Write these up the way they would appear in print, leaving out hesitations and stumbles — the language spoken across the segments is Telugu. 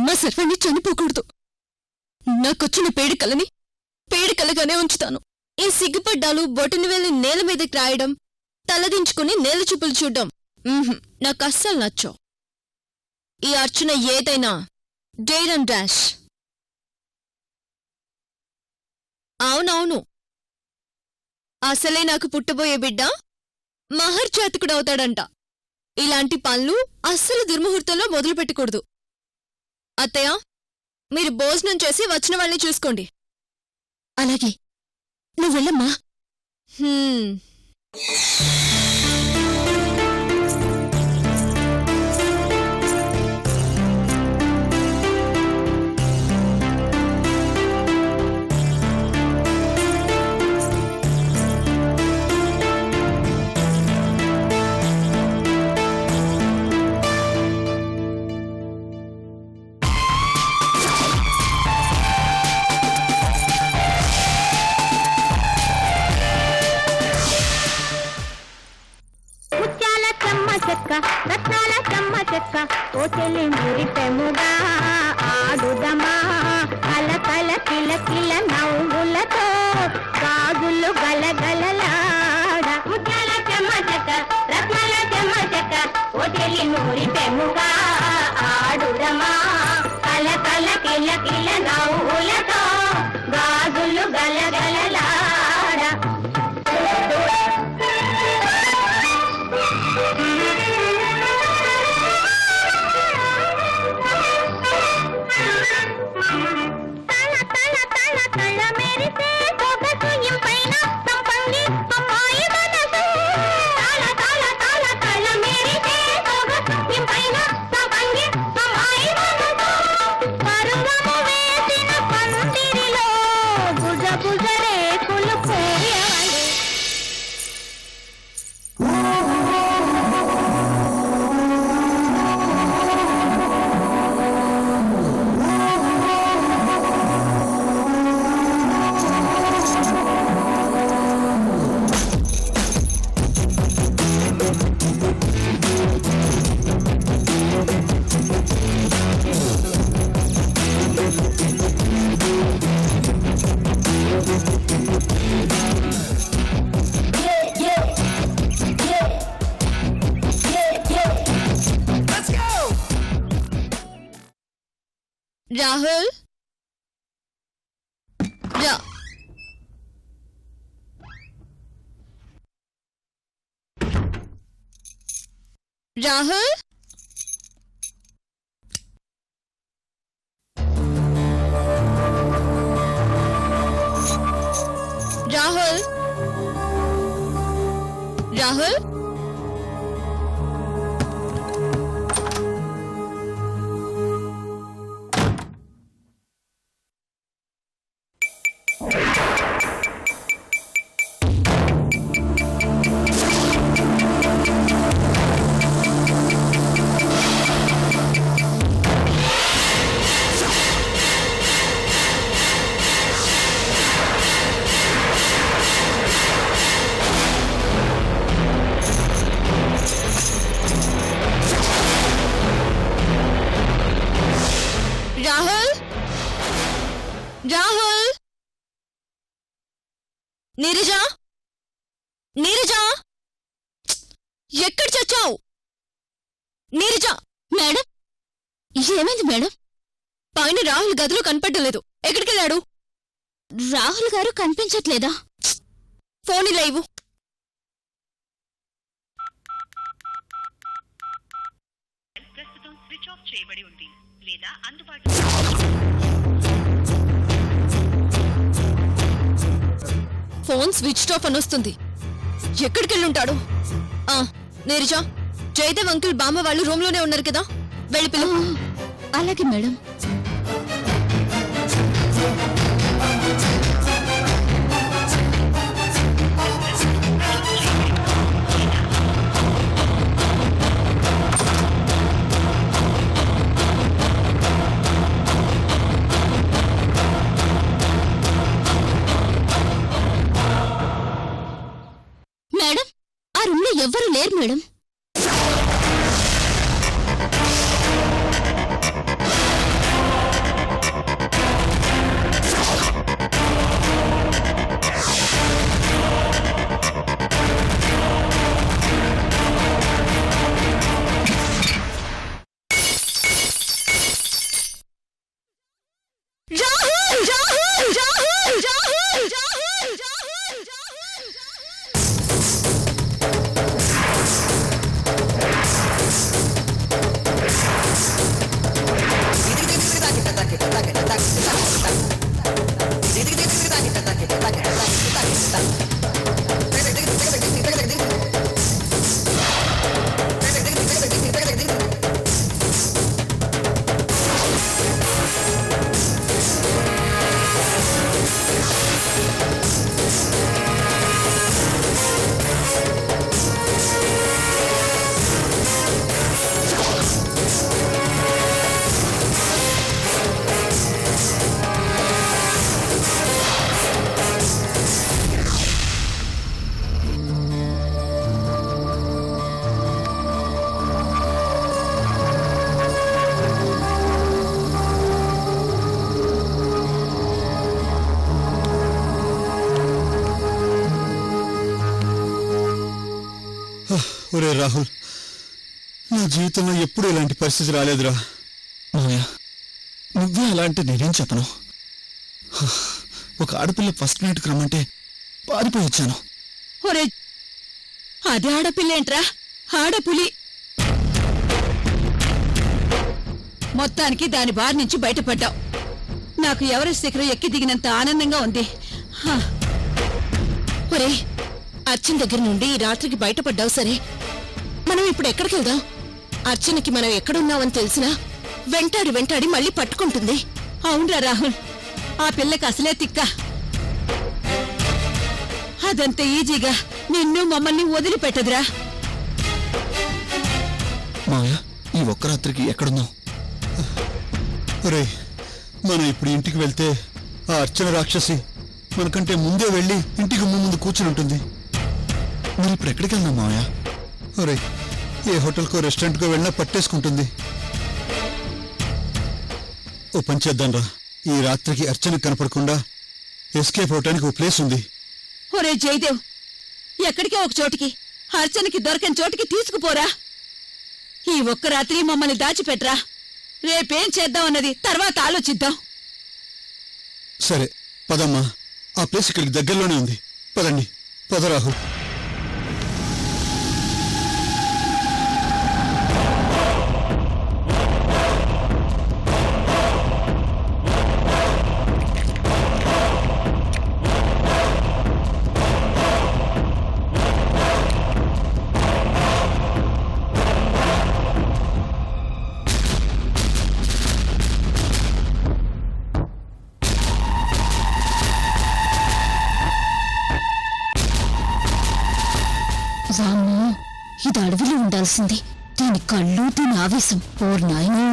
మా సర్వాణి చనిపోకూడదు. నాకొచ్చిన పేడికలని పేడికలగానే ఉంచుతాను. ఈ సిగ్గుపడ్డాలు, బొటను వేలి నేల మీదకి రాయడం, తలదించుకుని నేల చూపులు చూడ్డం నాకు అస్సలు నచ్చో. ఈ అర్చన ఏదైనా డేర్ అండ్ డాష్. అవునవును, అసలే నాకు పుట్టబోయే బిడ్డ మహర్జాతకుడవుతాడంట. ఇలాంటి పనులు అస్సలు దుర్ముహూర్తంలో మొదలు పెట్టకూడదు. అత్తయ్య, మీరు భోజనం చేసి వచ్చిన వాళ్ళని చూసుకోండి. అలాగే, నువ్వు వెళ్ళమ్మా. రత్నాల చెమ్మ చెక్క ఓ చెల్లి మురిపెముగా ఆడుదమా, కలకల కిలకిల నవ్వులతో గాజులు గలగలలాడ. ముత్యాల చెమ్మ చెక్క, రత్నాల చెమ్మ చెక్క ఓ చెల్లి మురిపెముగా ఆడుదమా, కలకల కిలకిల నవ్వులతో గాజులు గలగలలాడ. రాహుల్, రాహుల్, రాహుల్, రాహుల్. రాహుల్, రాహుల్, నీరజా, నీరజా, ఎక్కడ చచ్చావు? నీరజా. మేడం, ఏమైంది మేడం? పైన రాహుల్ గదిలో కనపడలేదు. ఎక్కడికెళ్ళాడు? రాహుల్ గారు కనిపించట్లేదా? ఫోన్ ఇలా ఇవ్వు. ప్రస్తుతం స్విచ్ ఆఫ్ చేయబడి ఉంది లేదా అందుబాటులో. ఫోన్ స్విచ్ ఆఫ్ అని వస్తుంది. ఎక్కడికెళ్ళుంటాడు? నీరజా, జయదేవ్ అంకుల్ బామ్మ వాళ్ళు రూమ్ లోనే ఉన్నారు కదా, వెళ్ళి పిలువు. అలాగే మేడం. మేడం, ఆ రూమ్ లో ఎవ్వరూ లేరు మేడం. ఒరే రాహుల్, నా జీవితంలో ఎప్పుడూ ఇలాంటి పరిస్థితి రాలేదురా. మామయ్య, నువ్వే అలా అంటే నేనేం చెప్పను. ఒక ఆడపిల్ల ఫస్ట్ నైట్కి రమ్మంటే పారిపోయి వచ్చాను. ఒరే, అది ఆడపిల్లేంట్రా, ఆడపులి. మొత్తానికి దాని బారి నుంచి బయటపడ్డావు. నాకు ఎవరెస్ట్ శిఖరం ఎక్కి దిగినంత ఆనందంగా ఉంది. ఒరే, అర్చన దగ్గర నుండి ఈ రాత్రికి బయటపడ్డావు సరే, మనం ఇప్పుడు ఎక్కడికి వెళ్దాం? అర్చనకి మనం ఎక్కడున్నామని తెలిసినా వెంటాడి వెంటాడి మళ్ళీ పట్టుకుంటుంది. అవునరా రాహుల్, ఆ పిల్లకి అసలే తిక్క. అదంత ఈజీగా నిన్ను మమ్మల్ని వదిలిపెట్టదురా. మామయ్య, ఈ ఒక్క రాత్రికి ఎక్కడున్నావు? ఒరే, మనం ఇప్పుడు ఇంటికి వెళ్తే ఆ అర్చన రాక్షసి మనకంటే ముందే వెళ్ళి ఇంటికి ముందు కూర్చుని ఉంటుంది. మరి ఇప్పుడు ఎక్కడికి వెళ్దాం మామయ్య? ఒరే, ఏ హోటల్కో రెస్టారెంట్కో వెళ్ళినా పట్టేసుకుంటుంది. ఓ పని చేద్దాంరా, ఈ రాత్రికి అర్చన కనపడకుండా ఎస్కేప్ అవటానికి ఓ ప్లేస్ ఉంది. ఒరే జయదేవ్, ఎక్కడికి ఒక చోటికి, అర్చనకి దొరకని చోటికి తీసుకుపోరా. ఈ ఒక్క రాత్రి మమ్మల్ని దాచిపెట్రా. రేపేం చేద్దామన్నది తర్వాత ఆలోచిద్దాం. సరే పదమ్మా, ఆ ప్లేస్ ఇక్కడికి దగ్గరలోనే ఉంది. పదండి, పద రాహుల్. వామ్మో, ఇది అడవిలో ఉండాల్సింది. దీని కళ్ళు, దీని ఆవేశం, ఓర్ నాయనో.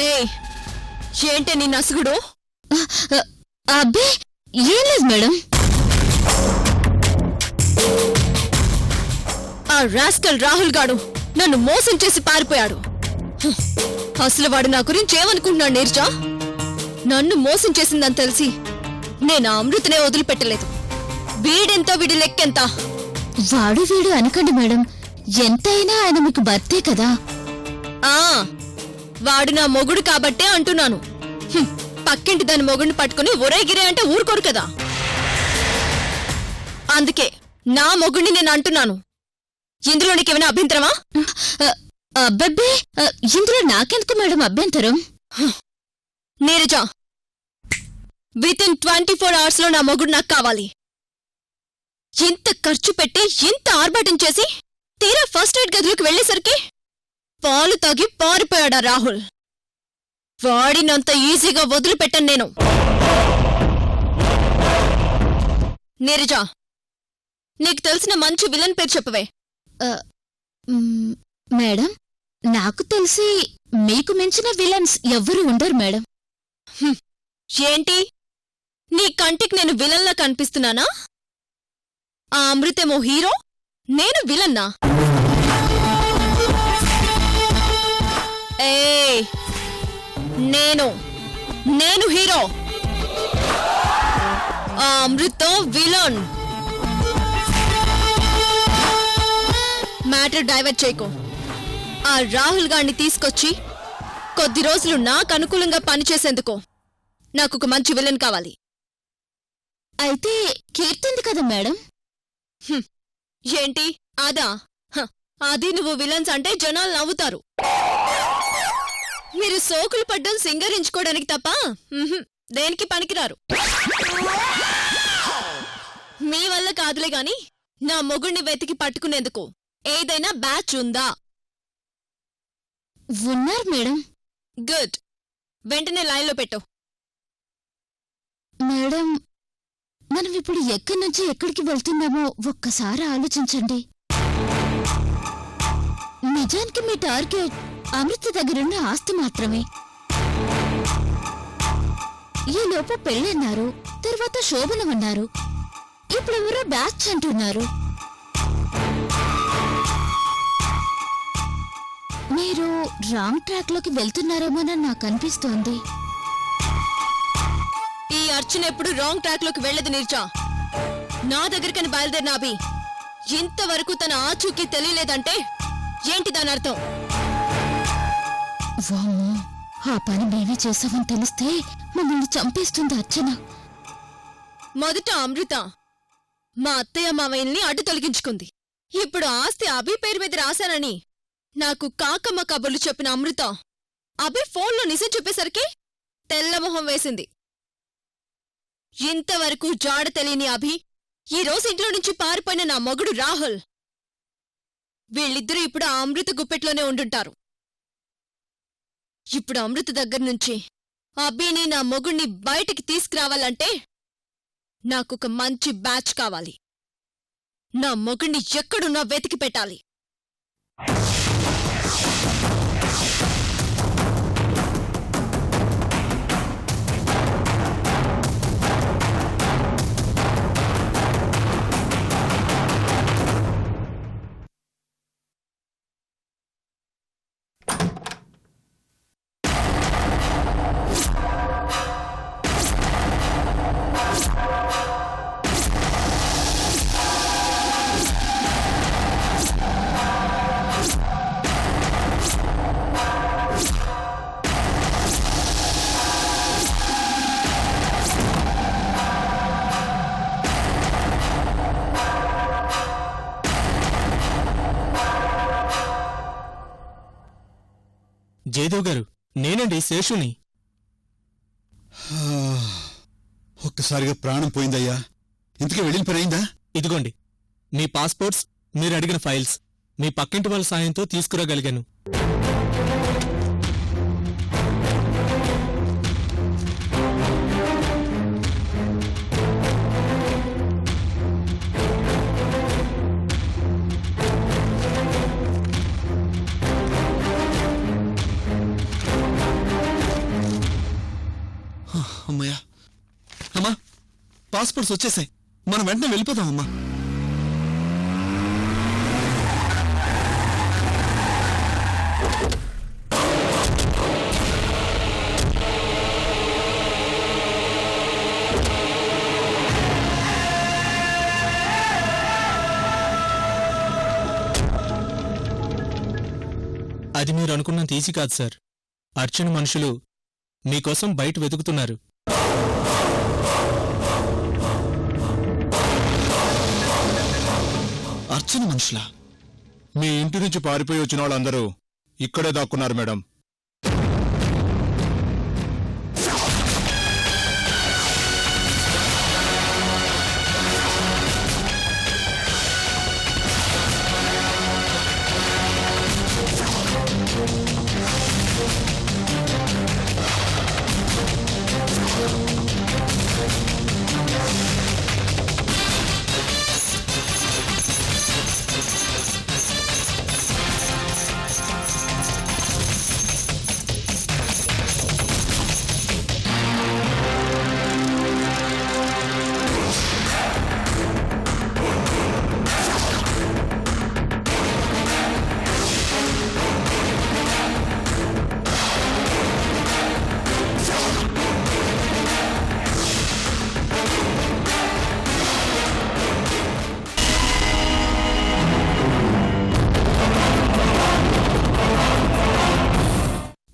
ఏయ్, ఏంటే నీ నసుగుడు? అబ్బే, ఏం లేదు మేడం. ఆ రాస్కల్ రాహుల్ గాడు నన్ను మోసం చేసి పారిపోయాడు. అసలు వాడు నా గురించి ఏమనుకుంటున్నాడు నీర్జా? నన్ను మోసం చేసిందని తెలిసి నేను ఆ అమృతనే వదిలిపెట్టలేదు. వీడెంతో వీడి లెక్కెంత? వాడు వీడు అనకండి మేడం, ఎంతైనా ఆయన మీకు భర్తే కదా. ఆ, వాడు నా మొగుడు కాబట్టే అంటున్నాను. పక్కింటి దాని మొగుడిని పట్టుకుని ఒరే గిరే అంటే ఊరుకోరు కదా. అందుకే నా మొగుడిని నేను అంటున్నాను. ఇందులో నీకేమైనా అభ్యంతరమా? అబ్బబ్బే, ఇందులో నాకెందుకు మేడం అభ్యంతరం? నీరజ, వితిన్ 24 hours లో నా మొగుడు నాకు కావాలి. ఇంత ఖర్చు పెట్టి ఇంత ఆర్భాటం చేసి తీరా ఫస్ట్ ఎయిడ్ గదిలోకి వెళ్లేసరికి పాలు తాగి పారిపోయాడా రాహుల్. వాడినంత ఈజీగా వదిలిపెట్టను నేను. నీరజ, నీకు తెలిసిన మంచి విలన్ పేరు చెప్పవే. మేడం, నాకు తెలిసి మీకు మించిన విలన్స్ ఎవ్వరూ ఉండరు మేడం. ఏంటి, నీ కంటికి నేను విలన్లా కనిపిస్తున్నానా? ఆ అమృతేమో హీరో, నేను విలన్నా? ఏయ్, నేను హీరో, ఆ అమృత విలన్. మ్యాటర్ డైవర్ట్ చేయకు. ఆ రాహుల్ గారిని తీసుకొచ్చి కొద్ది రోజులు నాకు అనుకూలంగా పనిచేసేందుకు నాకు ఒక మంచి విలన్ కావాలి. అయితే కీర్తింది కదా మేడం? ఏంటి అదా? అది నువ్వు విలన్స్ అంటే జనాలు నవ్వుతారు. మీరు సోకులు పడ్డం సింగరించుకోవడానికి తప్ప దేనికి పనికిరారు. మీ వల్ల కాదులే గాని నా మొగుణ్ణి వెతికి పట్టుకునేందుకు ఏదైనా బ్యాచ్ ఉందా? ఉన్నారు మేడం. గుడ్, వెంటనే లైన్లో పెట్టు. మేడం, మనం ఇప్పుడు ఎక్కడి నుంచి ఎక్కడికి వెళ్తున్నామో ఒక్కసారి ఆలోచించండి. నిజానికి మీ టార్గెట్ అమృత దగ్గరున్న ఆస్తి మాత్రమే. ఈలోపు పెళ్ళన్నారు, తర్వాత శోభనమన్నారు, ఇప్పుడెవరో బ్యాచ్ అంటున్నారు. మీరు రాంగ్ ట్రాక్ లోకి వెళ్తున్నారేమోనని నాకు అనిపిస్తోంది. ఈ అర్చన ఎప్పుడు రాంగ్ ట్రాక్ లోకి వెళ్ళదు నీర్జా. నా దగ్గరికని బయలుదేరిన అభి ఇంతవరకు తన ఆచూకీ తెలియలేదంటే ఏంటి దాని అర్థం? వామ్మో, ఆ పని మేమే చేసామని తెలిస్తే మమ్మల్ని చంపేస్తుంది అర్చన. మొదట అమృత మా అత్తయ్య మావయ్యల్ని అడ్డు తొలగించుకుంది. ఇప్పుడు ఆస్తి అభి పేరు మీద రాశానని నాకు కాకమ్మ కబుర్లు చెప్పిన అమృత అభి ఫోన్లో నిజం చెప్పేసరికి తెల్లమొహం వేసింది. ఇంతవరకు జాడ తెలియని అభి ఈ రోజు ఇంట్లో నుంచి పారిపోయిన నా మొగుడు రాహుల్, వీళ్ళిద్దరూ ఇప్పుడు ఆ అమృత గుప్పెట్లోనే ఉండుంటారు. ఇప్పుడు అమృత దగ్గర నుంచి అభిని నా మొగుణ్ణి బయటికి తీసుకురావాలంటే నాకొక మంచి బ్యాచ్ కావాలి. నా మొగుణ్ణి ఎక్కడున్నా వెతికి పెట్టాలి. జయదేవ్ గారు, నేనండి శేషుని. ఒక్కసారిగా ప్రాణం పోయిందయ్యా. ఇంతకీ వెళ్ళిన పని అయిందా? ఇదిగోండి మీ పాస్పోర్ట్స్, మీరు అడిగిన ఫైల్స్ మీ పక్కింటి వాళ్ళ సాయంతో తీసుకురాగలిగాను. అమ్మయ్యా, అమ్మా పాస్పోర్ట్స్ వచ్చేసాయి. మనం వెంటనే వెళ్ళిపోదాం అమ్మా. అది మీరు అనుకున్నంత ఈజీ కాదు సార్. అర్చన మనుషులు మీకోసం బయట వెతుకుతున్నారు. అర్చన మనుషులా? మీ ఇంటి నుంచి పారిపోయి వచ్చిన వాళ్ళందరూ ఇక్కడే దాక్కున్నారు మేడం.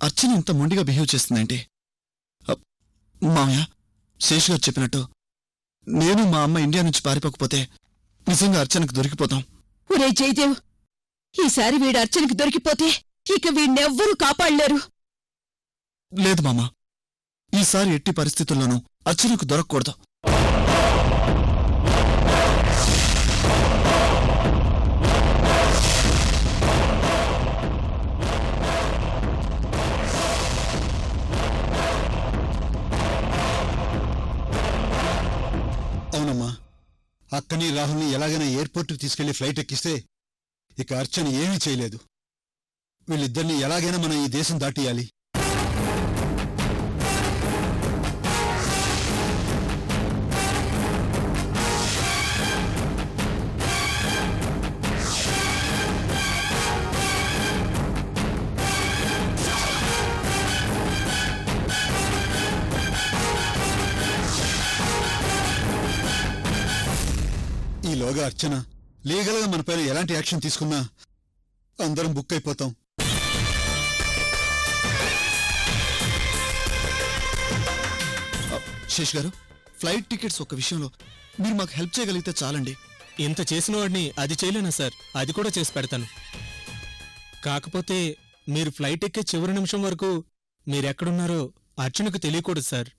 అర్చన ఇంత మొండిగా బిహేవ్ చేస్తుందంటే, మామయ్య శేషు గారు చెప్పినట్టు నేను మా అమ్మ ఇండియా నుంచి పారిపోకపోతే నిజంగా అర్చనకు దొరికిపోతాం. ఒరే జయదేవ్, ఈసారి వీడు అర్చనకి దొరికిపోతే ఇక వీడినెవ్వరూ కాపాడలేరు. లేదు మామ, ఈసారి ఎట్టి పరిస్థితుల్లోనూ అర్చనకు దొరకకూడదు. అవునమ్మా, అక్కని రాహుల్ని ఎలాగైనా ఎయిర్పోర్ట్కి తీసుకెళ్లి ఫ్లైట్ ఎక్కిస్తే ఇక అర్చన ఏమీ చేయలేదు. వీళ్ళిద్దరినీ ఎలాగైనా మనం ఈ దేశం దాటియాలి. ఈలోగా అర్చన లీగల్గా మన పైన ఎలాంటి యాక్షన్ తీసుకున్నా అందరం బుక్ అయిపోతాం. శేష్ గారు, ఫ్లైట్ టికెట్స్ ఒక్క విషయంలో మీరు మాకు హెల్ప్ చేయగలిగితే చాలండి. ఇంత చేసిన వాడిని అది చేయలేనా సార్? అది కూడా చేసి పెడతాను. కాకపోతే మీరు ఫ్లైట్ ఎక్కే చివరి నిమిషం వరకు మీరెక్కడున్నారో అర్చనకు తెలియకూడదు సార్.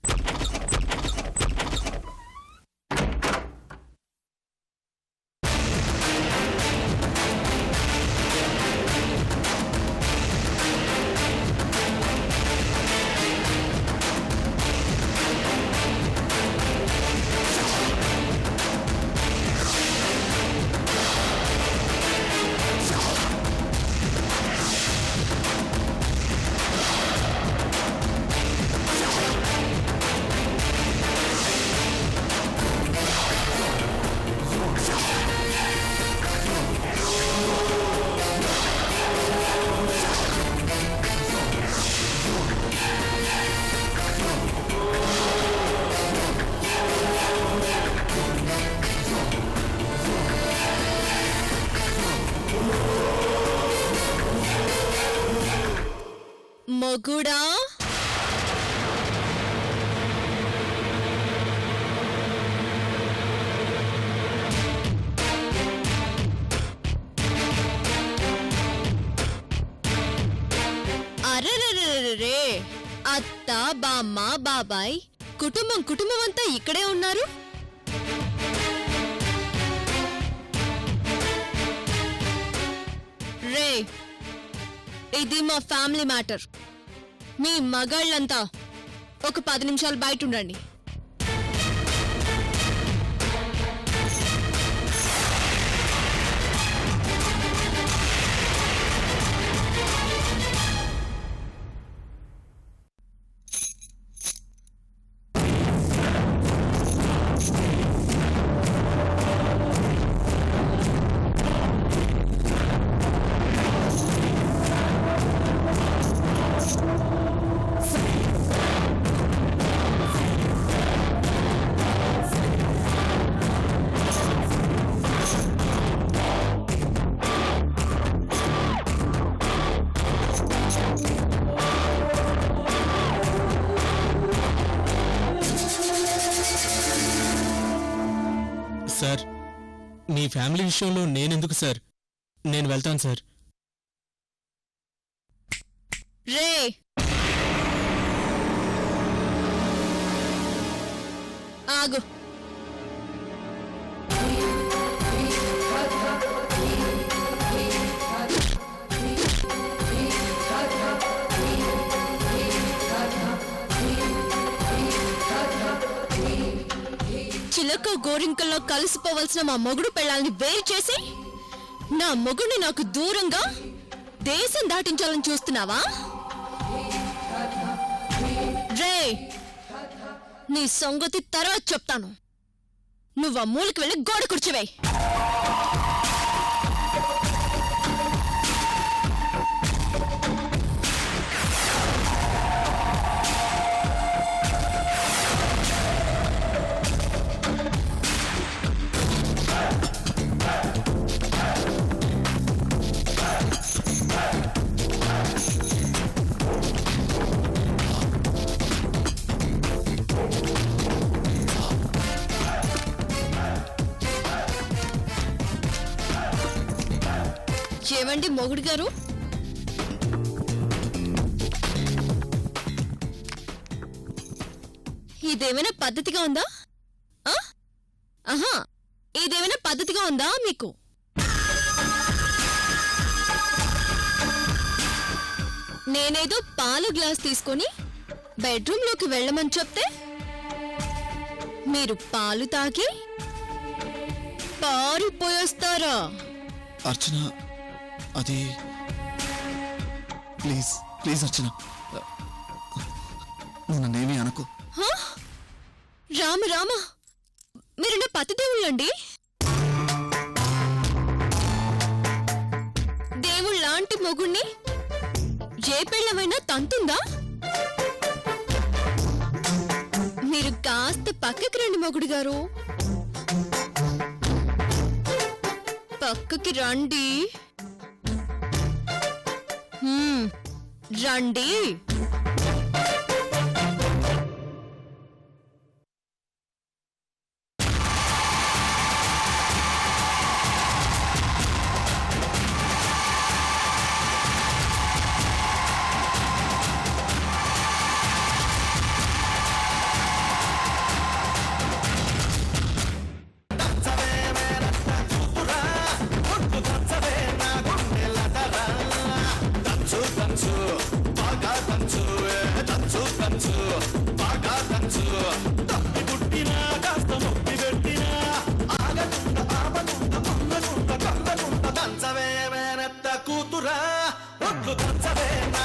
మొగుడా, అరెరెరెరెరే, అత్త, బామ్మ, బాబాయ్, కుటుంబం అంతా ఇక్కడే ఉన్నారు. రే, ఇది మా ఫ్యామిలీ మ్యాటర్. మీ మగాళ్ళంతా ఒక 10 నిమిషాలు బయట ఉండండి. సార్, మీ ఫ్యామిలీ విషయంలో నేనెందుకు సార్? నేను వెళ్తాను సార్. రే, ఆగు. చిలక గోరింకల్లో కలిసిపోవలసిన మా మొగుడు పెళ్ళాల్ని వేరు చేసి నా మొగుడిని నాకు దూరంగా దేశం దాటించాలని చూస్తున్నావా? రే, నీ సంగతి తర్వాత చెప్తాను. నువ్వు ఆ మూలకి వెళ్ళి గోడ కూర్చోవే. ఏమండి మొగుడు గారు, ఇదేమైనా పద్ధతిగా ఉందా? ఆహా, ఇదేమైనా పద్ధతిగా ఉందా మీకు? నేనేదో పాల గ్లాస్ తీసుకొని బెడ్రూమ్లోకి వెళ్ళమని చెప్తే మీరు పాలు తాగి పారిపోయేస్తారా? అర్చన, అది ప్లీజ్ ప్లీజ్ అర్చన, నన్నేమీ అనుకో. రామ రామ, మీరు నా పతిదేవుళ్ళండి. దేవుళ్ళలాంటి మొగుణ్ణి ఏ పెళ్ళమైనా తంతుందా? మీరు కాస్త పక్కకి రండి మొగుడు గారు. పక్కకి రండి. రండి. కూతురా ఒట్లు దంచవే నా